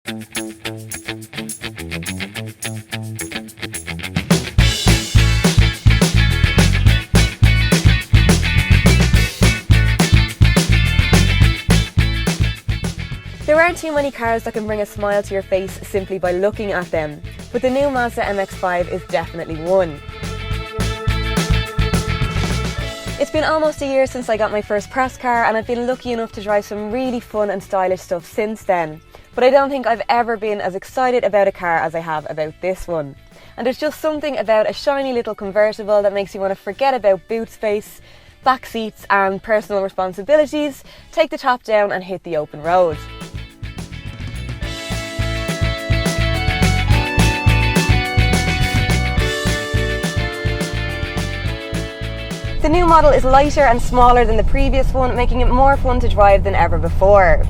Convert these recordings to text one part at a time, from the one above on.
There aren't too many cars that can bring a smile to your face simply by looking at them, but the new Mazda MX-5 is definitely one. It's been almost a year since I got my first press car, and I've been lucky enough to drive some really fun and stylish stuff since then. But I don't think I've ever been as excited about a car as I have about this one. And there's just something about a shiny little convertible that makes you want to forget about boot space, back seats and personal responsibilities, take the top down and hit the open road. The new model is lighter and smaller than the previous one, making it more fun to drive than ever before.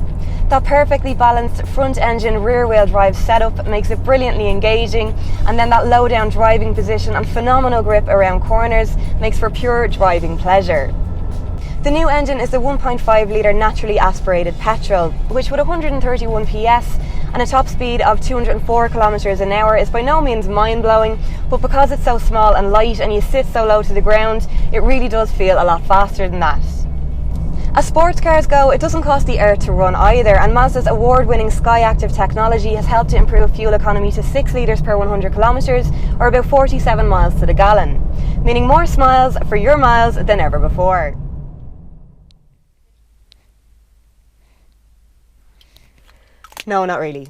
That perfectly balanced front engine rear wheel drive setup makes it brilliantly engaging, and then that low down driving position and phenomenal grip around corners makes for pure driving pleasure. The new engine is the 1.5 litre naturally aspirated petrol, which with 131 PS and a top speed of 204 kilometers an hour is by no means mind-blowing, but because it's so small and light and you sit so low to the ground, it really does feel a lot faster than that. As sports cars go, it doesn't cost the earth to run either, and Mazda's award-winning SkyActiv technology has helped to improve fuel economy to 6 litres per 100 kilometres, or about 47 miles to the gallon, meaning more smiles for your miles than ever before. No, not really.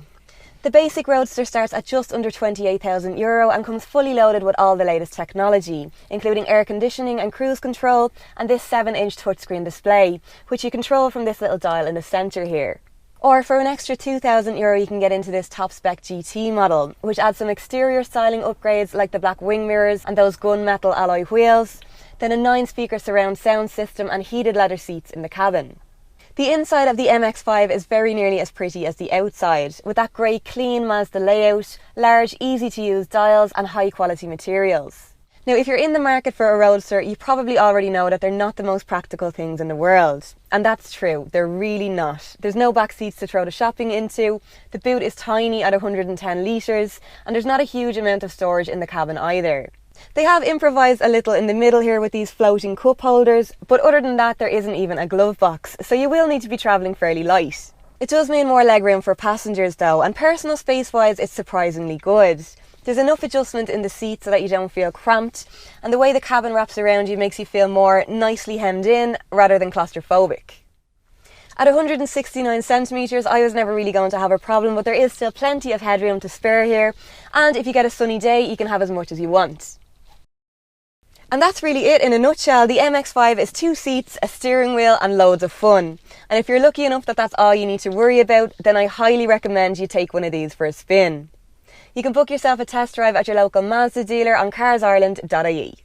The basic Roadster starts at just under €28,000 and comes fully loaded with all the latest technology, including air conditioning and cruise control and this 7-inch touchscreen display, which you control from this little dial in the centre here. Or for an extra €2,000 you can get into this top spec GT model, which adds some exterior styling upgrades like the black wing mirrors and those gunmetal alloy wheels, then a 9-speaker surround sound system and heated leather seats in the cabin. The inside of the MX-5 is very nearly as pretty as the outside, with that grey clean Mazda layout, large easy to use dials and high quality materials. Now if you're in the market for a Roadster, you probably already know that they're not the most practical things in the world. And that's true, they're really not. There's no back seats to throw the shopping into, the boot is tiny at 110 litres, and there's not a huge amount of storage in the cabin either. They have improvised a little in the middle here with these floating cup holders, but other than that there isn't even a glove box, so you will need to be travelling fairly light. It does mean more legroom for passengers though, and personal space wise it's surprisingly good. There's enough adjustment in the seat so that you don't feel cramped, and the way the cabin wraps around you makes you feel more nicely hemmed in rather than claustrophobic. At 169 centimetres, I was never really going to have a problem, but there is still plenty of headroom to spare here, and if you get a sunny day you can have as much as you want. And that's really it in a nutshell. The MX-5 is 2 seats, a steering wheel and loads of fun. And if you're lucky enough that that's all you need to worry about, then I highly recommend you take one of these for a spin. You can book yourself a test drive at your local Mazda dealer on CarsIreland.ie.